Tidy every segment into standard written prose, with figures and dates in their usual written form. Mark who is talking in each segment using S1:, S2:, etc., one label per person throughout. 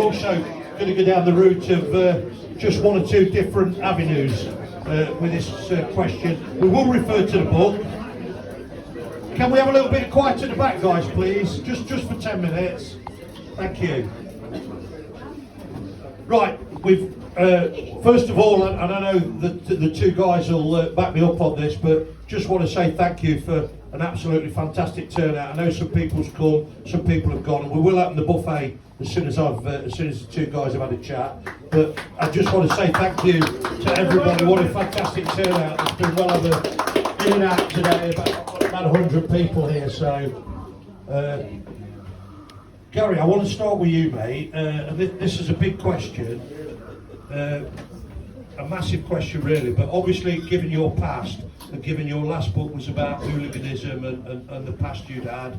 S1: Also going to go down the route of just one or two different avenues with this question. We will refer to the book. Can we have a little bit of quiet at the back, guys, please? Just for 10 minutes. Thank you. Right, we've first of all, and I know that the two guys will back me up on this, but just want to say thank you for an absolutely fantastic turnout. I know some people's come, some people have gone, and we will open the buffet as soon as the two guys have had a chat. But I just want to say thank you to everybody. What a fantastic turnout! There's been well over in and out today, about 100 people here. So, Gary, I want to start with you, mate. This is a big question, a massive question, really. But obviously, given your past, and given your last book was about hooliganism and the past you'd had,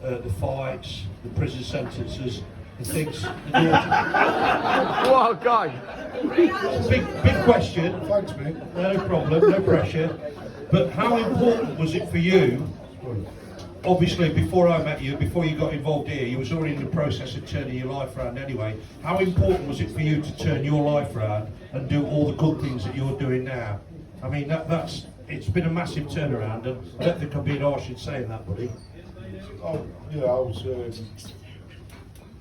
S1: the fights, the prison sentences, the things.
S2: What a guy!
S1: Big question.
S3: Thanks, mate.
S1: No problem, no pressure. But how important was it for you? Obviously, before I met you, before you got involved here, you was already in the process of turning your life around anyway. How important was it for you to turn your life around and do all the good things that you're doing now? I mean, it's been a massive turnaround, and I don't think I'm being harsh in saying that, buddy.
S3: Oh, yeah, I was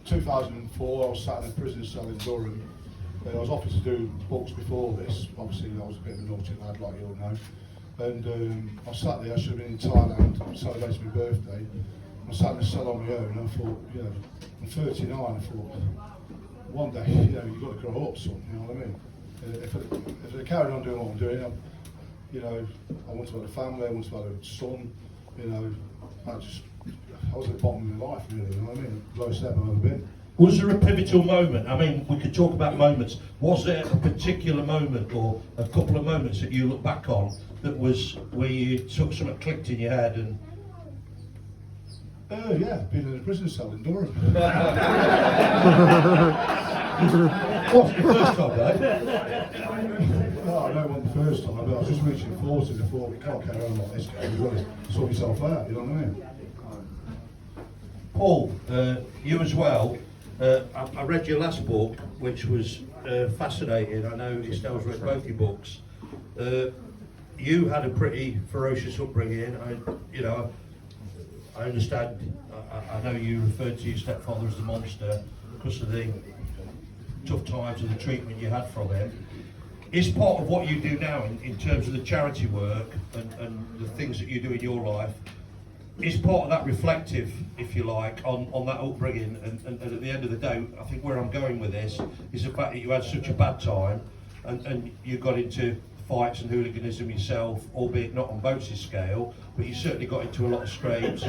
S3: 2004. I was sat in a prison cell in Durham. I was offered to do books before this. Obviously, I was a bit of a naughty lad, like you all know. And I sat there. I should have been in Thailand celebrating my birthday. I sat in a cell on my own. And I thought, you know, I'm 39. I thought, one day, you know, you've got to grow up, son. You know what I mean? If I carried on doing what I'm doing, you know, I want to have a family. I want to have a son. You know, I was at the bottom of my life, really. You know what I mean? Lowest ebb I've ever been.
S1: Was there a pivotal moment? I mean, we could talk about moments. Was there a particular moment or a couple of moments that you look back on that was where you took something clicked in your head and?
S3: Yeah, being in a prison cell in Durham.
S1: What's the first time, though?
S3: No, I know it wasn't the first time, but I was just reaching 40 and I thought, you can't carry on like this, you've got to sort yourself out, you know what I mean?
S1: Paul, you as well. I read your last book, which was fascinating. I know Estelle's read both your books. You had a pretty ferocious upbringing. I understand. I know you referred to your stepfather as the monster because of the tough times and the treatment you had from him. Is part of what you do now in terms of the charity work and the things that you do in your life, is part of that reflective, if you like, on that upbringing, and at the end of the day, I think where I'm going with this is the fact that you had such a bad time and you got into fights and hooliganism yourself, albeit not on Boatsy's scale, but you certainly got into a lot of scrapes.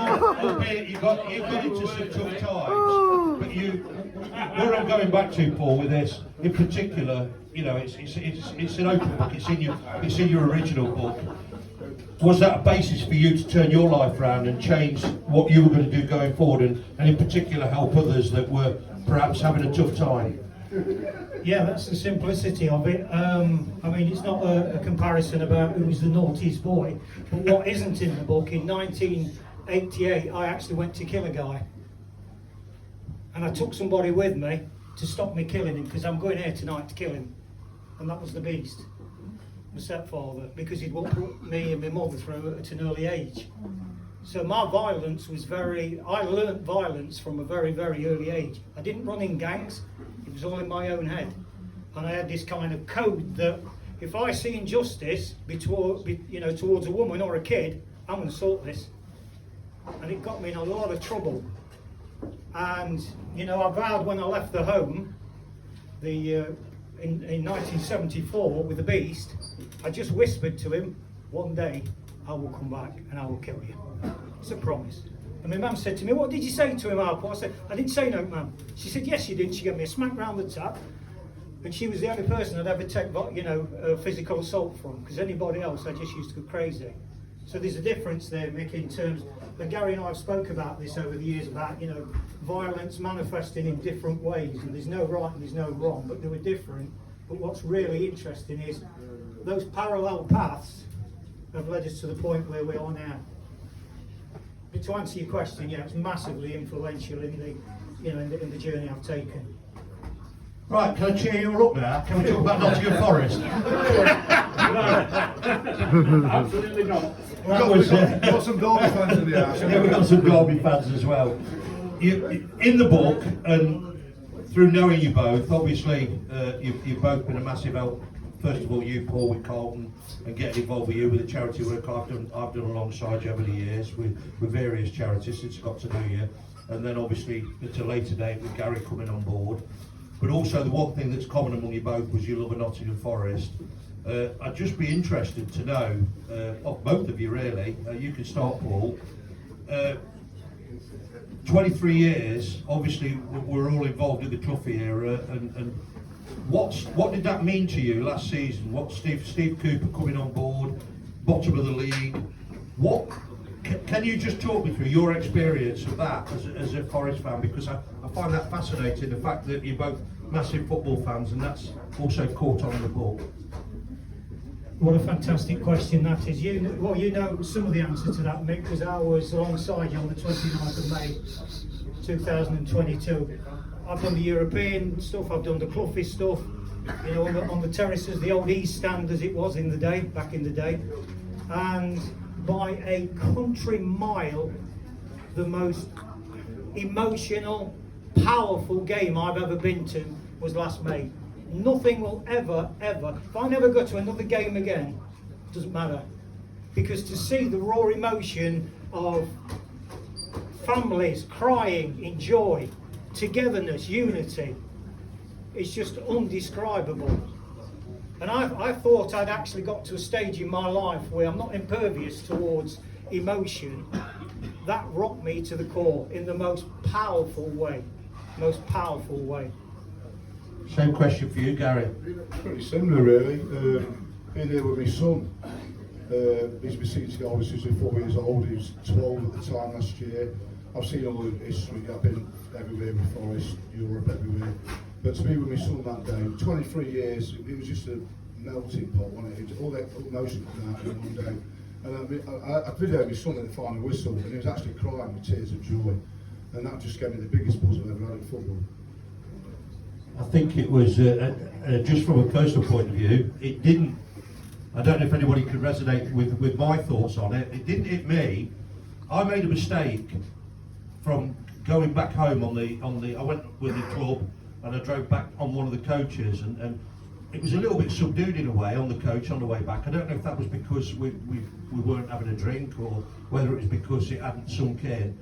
S1: Albeit you got into some tough times, but where I'm going back to, Paul, with this in particular, you know, it's an open book. It's in your original book. Was that a basis for you to turn your life around and change what you were going to do going forward, and in particular help others that were perhaps having a tough time?
S4: Yeah, that's the simplicity of it. I mean, it's not a comparison about who was the naughtiest boy, but what isn't in the book, in 1988, I actually went to kill a guy. And I took somebody with me to stop me killing him, because I'm going here tonight to kill him. And that was the beast, my stepfather, because he'd put me and my mother through at an early age. So my violence was I learnt violence from a very, very early age. I didn't run in gangs, it was all in my own head. And I had this kind of code that if I see injustice towards a woman or a kid, I'm going to sort this. And it got me in a lot of trouble. And, you know, I vowed when I left the home, in 1974 with the beast, I just whispered to him, one day I will come back and I will kill you. It's a promise. And my mum said to me, what did you say to him, Alpo? I said, I didn't say no, mum. She said, yes you did. She gave me a smack round the tap. And she was the only person I'd ever take, physical assault from, because anybody else I just used to go crazy. So there's a difference there, Mick, in terms, and Gary and I have spoke about this over the years, about, you know, violence manifesting in different ways, and there's no right and there's no wrong, but they were different. But what's really interesting is those parallel paths have led us to the point where we are now. but to answer your question, yeah, it's massively influential in the, you know, in the journey I've taken.
S1: Right, can I cheer you all up now? Can we talk about Nottingham Forest?
S2: Absolutely not.
S3: We've got some Derby fans in the house.
S1: Yeah, we've got some Derby fans as well. In the book, and through knowing you both, obviously you've both been a massive help. First of all, you, Paul, with Carlton, and getting involved with you with the charity work I've done alongside you over the years with various charities since I got to know you, and then obviously at a later date with Gary coming on board. But also the one thing that's common among you both was your love of Nottingham Forest. I'd just be interested to know, of both of you really, you can start, Paul. 23 years, obviously we're all involved in the Cloughie era, and what did that mean to you last season? What Steve Cooper coming on board, bottom of the league, what can you just talk me through your experience of that as a Forest fan? Because I find that fascinating, the fact that you're both massive football fans, and that's also caught on in the book.
S4: What a fantastic question that is. You know some of the answer to that, Mick, because I was alongside you on the 29th of May 2022. I've done the European stuff, I've done the Cloughie stuff, you know, on the terraces, the old East Stand as it was back in the day. And by a country mile, the most emotional, powerful game I've ever been to was last May. Nothing will ever, if I never go to another game again, it doesn't matter. Because to see the raw emotion of families crying in joy, togetherness, unity, it's just undescribable. And I thought I'd actually got to a stage in my life where I'm not impervious towards emotion. That rocked me to the core in the most powerful way.
S1: Same question for you, Gary.
S3: Pretty similar, really. Being here with my son. He's been 60 old, he's 4 years old, he was 12 at the time last year. I've seen all the history, I've been everywhere with Forest, Europe, everywhere. But to be with my son that day, 23 years, it was just a melting pot, wasn't it? All that emotion came out in one day. And I videoed my son at the final whistle, and he was actually crying with tears of joy. And that just gave me the biggest buzz I've ever had in football.
S1: I think it was, just from a personal point of view, it didn't, I don't know if anybody could resonate with my thoughts on it, it didn't hit me. I made a mistake from going back home on the I went with the club and I drove back on one of the coaches, and it was a little bit subdued in a way on the coach on the way back. I don't know if that was because we weren't having a drink, or whether it was because it hadn't sunk in.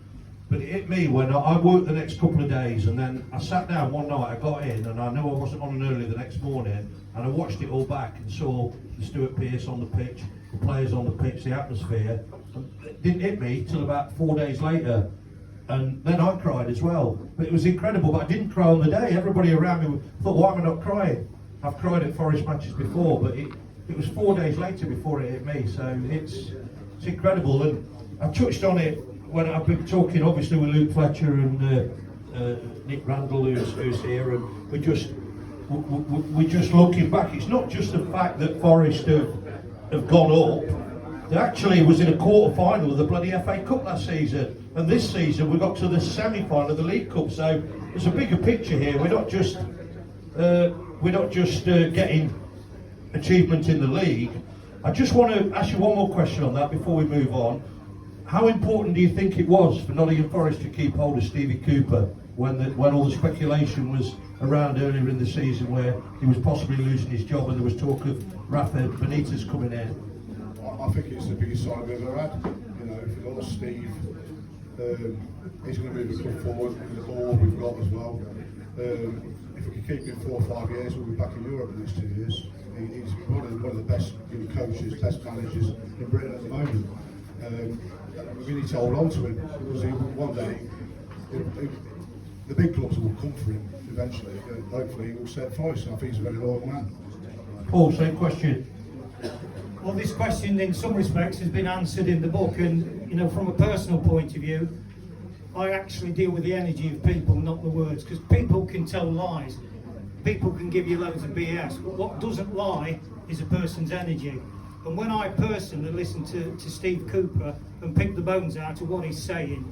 S1: But it hit me when I worked the next couple of days, and then I sat down one night, I got in, and I knew I wasn't on early the next morning, and I watched it all back and saw the Stuart Pearce on the pitch, the players on the pitch, the atmosphere. And it didn't hit me till about 4 days later, and then I cried as well. But it was incredible, but I didn't cry on the day. Everybody around me thought, why am I not crying? I've cried at Forest matches before, but it was 4 days later before it hit me, so it's incredible. And I touched on it when I've been talking, obviously, with Luke Fletcher and Nick Randall, who's here, and we're just looking back. It's not just the fact that Forest have gone up. They actually was in a quarter-final of the bloody FA Cup last season, and this season we got to the semi-final of the League Cup. So there's a bigger picture here. We're not just getting achievement in the league. I just want to ask you one more question on that before we move on. How important do you think it was for Nottingham Forest to keep hold of Stevie Cooper when all the speculation was around earlier in the season, where he was possibly losing his job and there was talk of Rafa Benitez coming in?
S3: I think it's the biggest sign we've ever had. You know, if we lost Steve, he's going to move the club forward with the ball we've got as well. If we can keep him 4 or 5 years, we'll be back in Europe in the next 2 years. He's one of the best coaches, best managers in Britain at the moment. We need to hold on to him, because one day the big clubs will come for him eventually. Hopefully he will set Forest, and I think he's a very loyal man.
S1: Paul, same question.
S4: Well, this question in some respects has been answered in the book, and you know, from a personal point of view, I actually deal with the energy of people, not the words, because people can tell lies. People can give you loads of BS, but what doesn't lie is a person's energy. And when I personally listen to Steve Cooper and pick the bones out of what he's saying,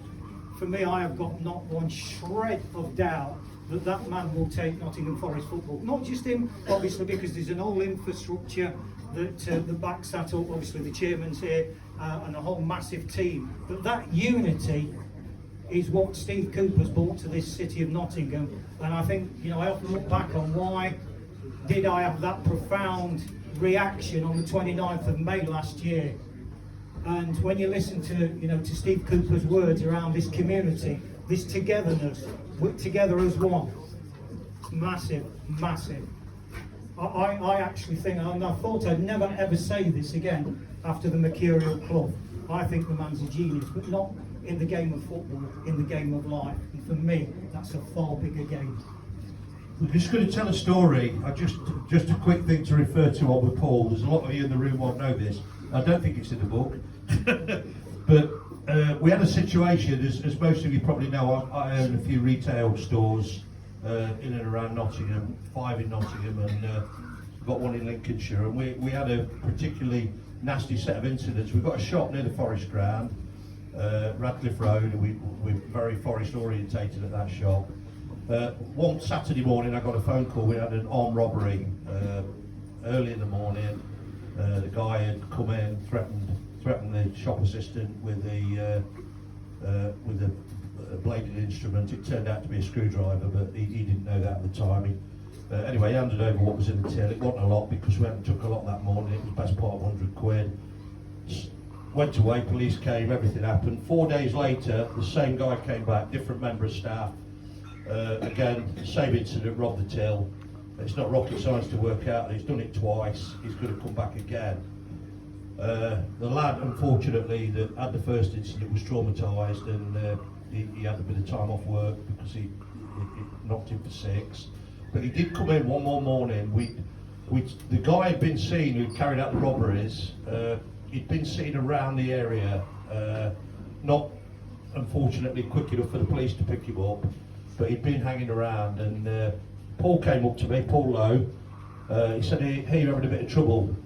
S4: for me, I have got not one shred of doubt that that man will take Nottingham Forest football. Not just him, obviously, because there's an whole infrastructure that backs that up. Obviously, the chairman's here and a whole massive team. But that unity is what Steve Cooper's brought to this city of Nottingham. And I think, you know, I often look back on why did I have that profound reaction on the 29th of May last year. And when you listen to Steve Cooper's words around this community, this togetherness, we're together as one, massive, massive. I actually think, and I thought I'd never ever say this again after the Mercurial Club. I think the man's a genius, but not in the game of football, in the game of life. And for me, that's a far bigger game.
S1: I'm just going to tell a story. Just a quick thing to refer to on with Paul. There's a lot of you in the room won't know this. I don't think it's in the book. But we had a situation, as most of you probably know, I own a few retail stores in and around Nottingham, 5 in Nottingham, and got one in Lincolnshire. And we had a particularly nasty set of incidents. We've got a shop near the Forest Ground, Radcliffe Road, and we're very forest orientated at that shop. One Saturday morning I got a phone call. We had an armed robbery early in the morning. The guy had come in, threatened the shop assistant with a bladed instrument. It turned out to be a screwdriver, but he didn't know that at the time. Anyway, he handed over what was in the till. It wasn't a lot because we hadn't took a lot that morning. It was best part of 100 quid. Went away, police came, everything happened. 4 days later, the same guy came back, different member of staff. Again, same incident, robbed the till. It's not rocket science to work out that he's done it twice. He's going to come back again. The lad, unfortunately, that had the first incident was traumatised, and he had a bit of time off work because it knocked him for 6. But he did come in one more morning. The guy had been seen who carried out the robberies. He'd been seen around the area, not unfortunately quick enough for the police to pick him up, but he'd been hanging around. And Paul came up to me, Paul Lowe. He said, "Hey, you're having a bit of trouble."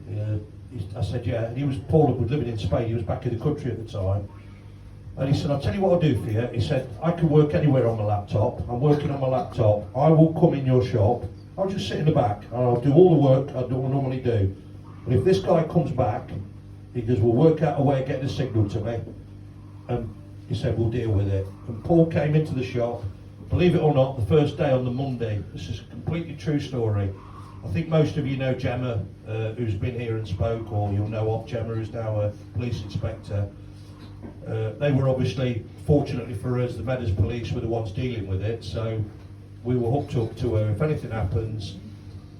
S1: I said, "Yeah." And Paul was living in Spain. He was back in the country at the time. And he said, "I'll tell you what I'll do for you." He said, "I can work anywhere on my laptop. I'm working on my laptop. I will come in your shop. I'll just sit in the back and I'll do all the work I normally do. And if this guy comes back," he goes, "we'll work out a way of getting a signal to me." And he said, "We'll deal with it." And Paul came into the shop. Believe it or not, the first day on the Monday, this is a completely true story. I think most of you know Gemma, who's been here and spoke, or you'll know of Gemma, who's now a police inspector. They were obviously, fortunately for us, the Meadows police were the ones dealing with it, so we were hooked up to her. If anything happens,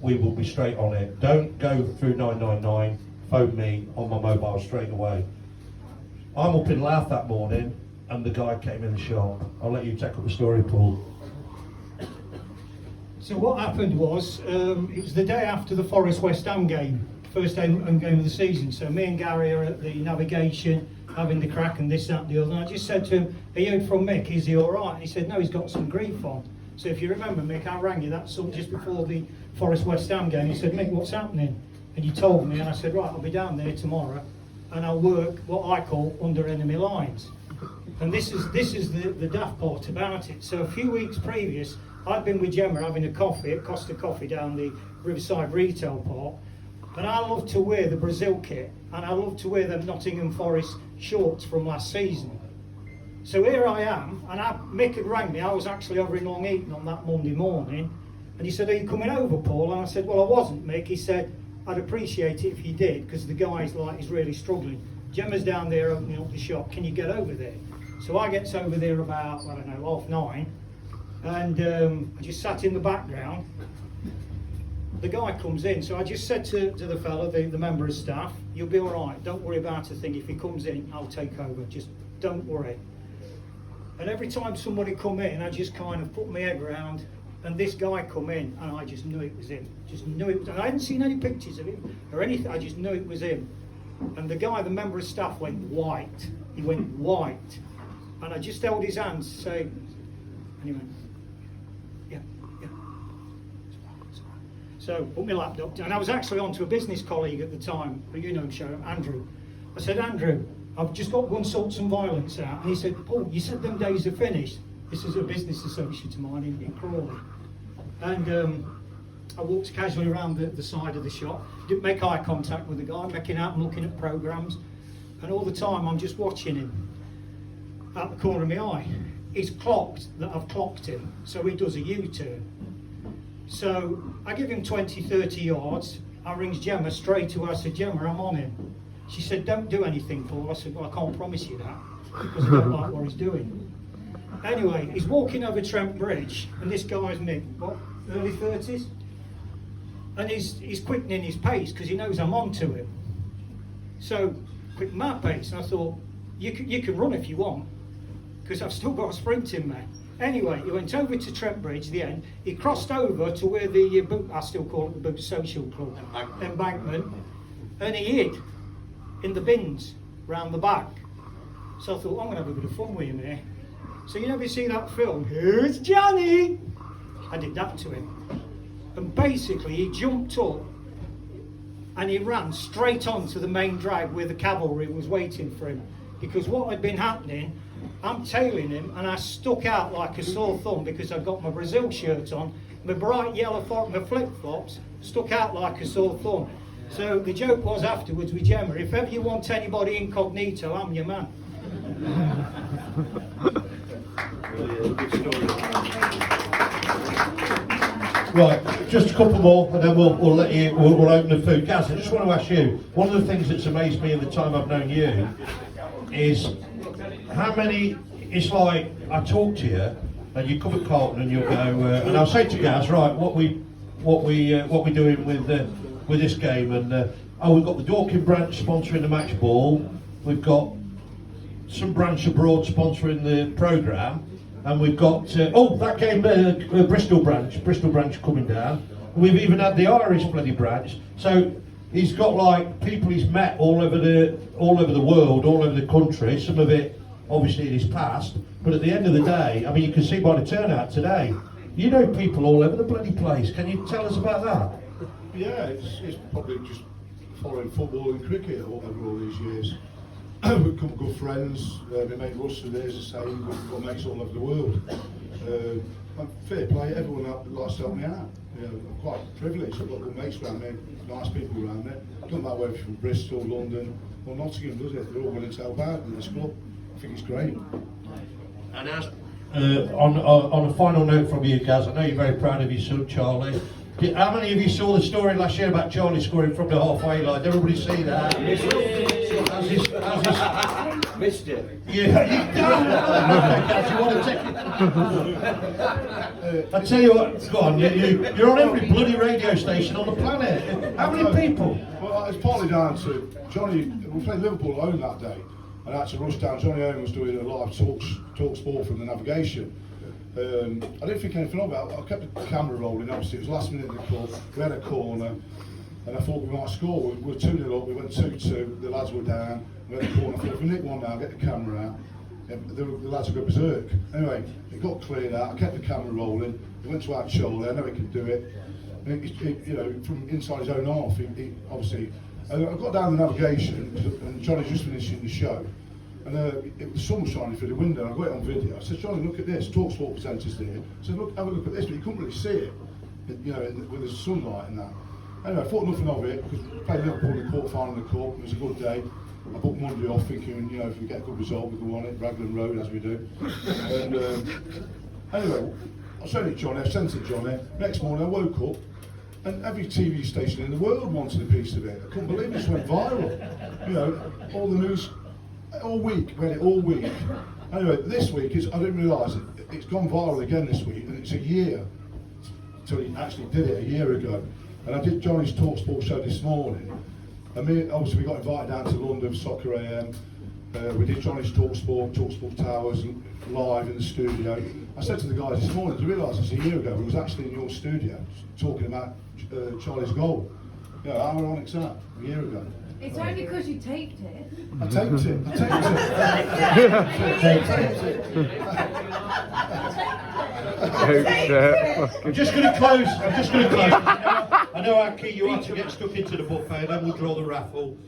S1: we will be straight on it. Don't go through 999, phone me on my mobile straight away. I'm up in Louth that morning, and the guy came in the shop. I'll let you take up the story, Paul.
S4: So what happened was, it was the day after the Forest West Ham game, first game of the season. So me and Gary are at the navigation, having the crack and this, that and the other. And I just said to him, "Are you from Mick? Is he all right?" And he said, "No, he's got some grief on." So if you remember, Mick, I rang you that sort just before the Forest West Ham game. He said, "Mick, what's happening?" And you told me, and I said, "Right, I'll be down there tomorrow and I'll work what I call under enemy lines." And this is the daft part about it. So a few weeks previous, I'd been with Gemma having a coffee at Costa Coffee down the Riverside Retail Park, and I love to wear the Brazil kit, and I love to wear them Nottingham Forest shorts from last season. So here I am, and Mick had rang me. I was actually over in Long Eaton on that Monday morning, and he said, "Are you coming over, Paul?" And I said, "Well, I wasn't, Mick." He said, "I'd appreciate it if you did, because the guy's he's really struggling. Gemma's down there opening up the shop. Can you get over there?" So I gets over there about, 9:30, and I just sat in the background. The guy comes in, so I just said to the fellow, the member of staff, "You'll be all right. Don't worry about a thing. If he comes in, I'll take over. Just don't worry." And every time somebody come in, I just kind of put my head around, and this guy come in, and I just knew it was him. Just knew it was. I hadn't seen any pictures of him or anything. I just knew it was him. And the guy, the member of staff, went white. He went white, and I just held his hand to say, and he went, "Yeah, yeah." So put my laptop down. And I was actually on to a business colleague at the time, you know, Andrew. I said, Andrew, I've just got one Salts and Violence out. And he said, Paul, you said them days are finished. This is a business associate of mine in Crawley. And I walked casually around the side of the shop, didn't make eye contact with the guy, making out and looking at programmes. And all the time I'm just watching him out the corner of my eye. He's clocked that I've clocked him, so he does a U-turn. So I give him 20, 30 yards. I rings Gemma straight away. I said, Gemma, I'm on him. She said, don't do anything, Paul. I said, well, I can't promise you that because I don't like what he's doing. Anyway, he's walking over Trent Bridge, and this guy's Mick, what, early 30s? And he's quickening his pace because he knows I'm on to him. So, quick my pace, and I thought, you can run if you want, because I've still got a sprint in there. Anyway, he went over to Trent Bridge, the end. He crossed over to where the I still call it the Boot Social Club, embankment, and he hid in the bins round the back. So I thought, I'm going to have a bit of fun with him here. So you never see that film, Here's Johnny! I did that to him. And basically he jumped up and he ran straight onto the main drag where the cavalry was waiting for him. Because what had been happening, I'm tailing him and I stuck out like a sore thumb because I'd got my Brazil shirt on, my bright yellow my flip-flops stuck out like a sore thumb. So the joke was afterwards with Gemma, if ever you want anybody incognito, I'm your man.
S1: Right, just a couple more, and then we'll let you. We'll open the food. Gaz, I just want to ask you. One of the things that's amazed me in the time I've known you is how many. It's like I talk to you, and you come at Carlton, and you'll go, and I'll say to Gaz, right, what we doing with this game, and we've got the Dorking branch sponsoring the match ball. We've got some branch abroad sponsoring the programme. And we've got, that game, Bristol branch coming down. We've even had the Irish bloody branch. So he's got like people he's met all over the world, all over the country. Some of it obviously in his past. But at the end of the day, I mean, you can see by the turnout today, you know people all over the bloody place. Can you tell us about that?
S3: Yeah, it's probably just following football and cricket over all these years. We've become good friends. My mate Russ is the same. We've got mates all over the world. Fair play, everyone likes to help me out. You know, I'm quite privileged. I've got good mates around me, nice people around me. Don't matter whether from Bristol, London, or Nottingham, does it? They're all willing to help out in this club. I think it's great.
S1: And as on a final note from you, Gaz, I know you're very proud of your son, Charlie. How many of you saw the story last year about Charlie scoring from the halfway line? Did everybody see that?
S5: Missed it.
S1: Yeah, you don't. You want to take it? I tell you what, go on. You're on every bloody radio station on the planet. How many people?
S3: Well, it's partly down to Johnny. We played Liverpool alone that day, and I had to rush down. Johnny Owen was doing a live talk sport from the navigation. I didn't think anything of it. I kept the camera rolling. Obviously, it was last minute in the club. We had a corner, and I thought we might score. We were 2-0 up. We went 2-2. The lads were down. We had a corner. I thought if we nick one now, get the camera out. The lads would go berserk. Anyway, it got cleared out. I kept the camera rolling. He went to our shoulder. I know he could do it. You know, from inside his own half, he obviously. I got down the navigation, and Johnny just finishing the show. And the sun was shining through the window, and I got it on video. I said, Johnny, look at this. Talksport presenters there. I said, look, have a look at this, but you couldn't really see it, you know, with the sunlight and that. Anyway, I thought nothing of it because we played Liverpool in the quarter-final in the cup. It was a good day. I booked Monday off, thinking, you know, if we get a good result, we can win it, Raglan Road as we do. And anyway, I sent it to Johnny. Next morning, I woke up, and every TV station in the world wanted a piece of it. I couldn't believe it just went viral. You know, all the news. All week, we had it all week. Anyway, this week, I didn't realise it's gone viral again this week, and it's a year till he actually did it a year ago. And I did Johnny's Talksport show this morning, and obviously we got invited down to London, Soccer AM. We did Johnny's Talksport Towers live in the studio. I said to the guys this morning, I realised it's a year ago, we was actually in your studio talking about Charlie's goal. You know, how ironic's that? A year ago.
S6: It's only because you taped it.
S3: I taped it.
S1: I'm just going to close. I know how keen you are to get stuck into the buffet, then we'll draw the raffle.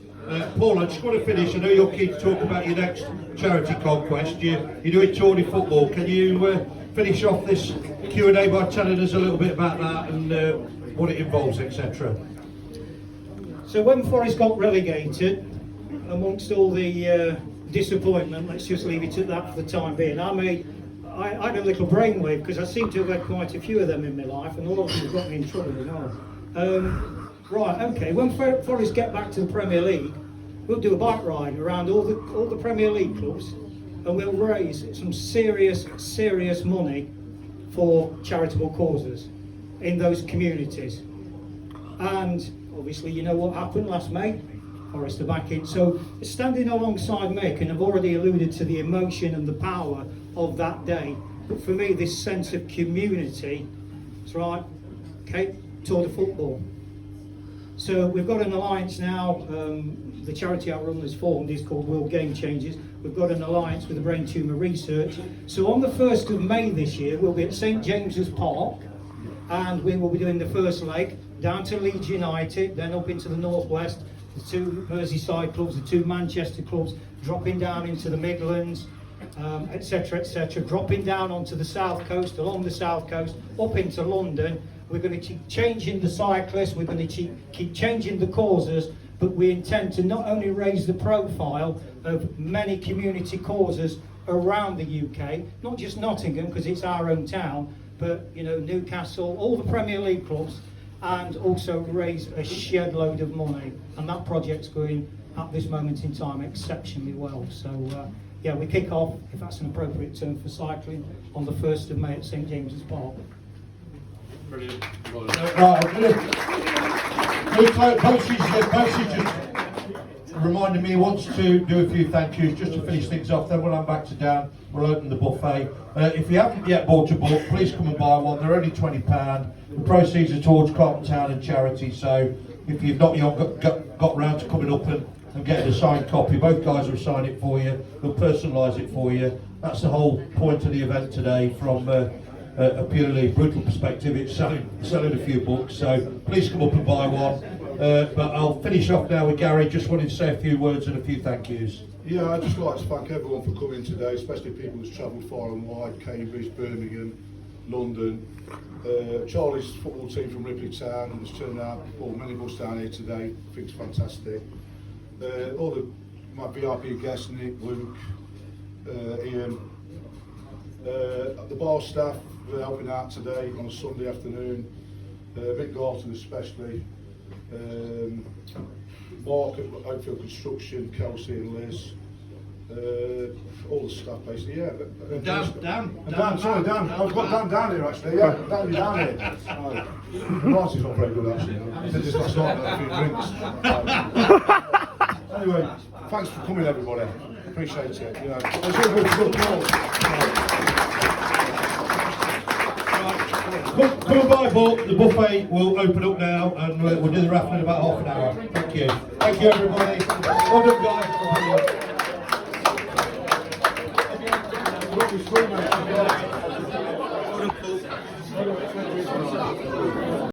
S1: Paul, I just want to finish. I know you're keen to talk about your next charity conquest. You're doing Tawny football. Can you finish off this Q&A by telling us a little bit about that and what it involves, etc.?
S4: So when Forest got relegated, amongst all the disappointment, let's just leave it at that for the time being, I had a little brainwave because I seem to have had quite a few of them in my life, and all of them have got me in trouble as well. Right, okay, when Forest get back to the Premier League, we'll do a bike ride around all the Premier League clubs, and we'll raise some serious money for charitable causes in those communities. And obviously, you know what happened last May? Forest are back in. So standing alongside Mick, and I've already alluded to the emotion and the power of that day, but for me, this sense of community, that's right, okay, Tour de Football. So we've got an alliance now, the charity outrun that's formed is called World Game Changers. We've got an alliance with the Brain Tumour Research. So on the 1st of May this year, we'll be at St James's Park, and we will be doing the first leg down to Leeds United, then up into the northwest, the 2 Merseyside clubs, the 2 Manchester clubs, dropping down into the Midlands, etc., etc., dropping down onto the south coast, along the south coast, up into London. We're going to keep changing the cyclists, we're going to keep changing the causes, but we intend to not only raise the profile of many community causes around the UK, not just Nottingham because it's our own town, but you know, Newcastle, all the Premier League clubs, and also raise a shed load of money. And that project's going at this moment in time exceptionally well. So yeah, we kick off, if that's an appropriate term for cycling, on the 1st of May at St James's Park.
S2: Brilliant.
S1: Right, Boatsy just reminded me he wants to do a few thank yous just to finish things off. Then when I'm back to Dan, we'll open the buffet. If you haven't yet bought a book, please come and buy one. They're only £20. The proceeds are towards Carlton Town and charity. So if you've not yet got round to coming up and getting a signed copy, both guys will sign it for you. They'll personalise it for you. That's the whole point of the event today. From a purely brutal perspective, it's selling a few books. So please come up and buy one. But I'll finish off now with Gary. Just wanted to say a few words and a few thank yous.
S3: Yeah, I'd just like to thank everyone for coming today, especially people who's travelled far and wide, Cambridge, Birmingham, London. Charlie's football team from Ripley Town has turned out, many of us down here today. I think it's fantastic. All my VIP guests, Nick, Luke, Ian, the bar staff for helping out today on a Sunday afternoon, Mick Garton especially, Mark at Oakfield Construction, Kelsey and Liz, all the staff basically, yeah. Dan. I've got Dan down here actually, yeah, Dan, you're down here. Marty's not very good actually, he said just last night a few drinks. Anyway, thanks for coming everybody, appreciate it, you know. It's all good cause.
S1: Come and buy a book. The buffet will open up now, and we'll do the raffle in about half an hour. Thank you. Thank you, everybody. Well done, guys.
S3: Well done, Paul.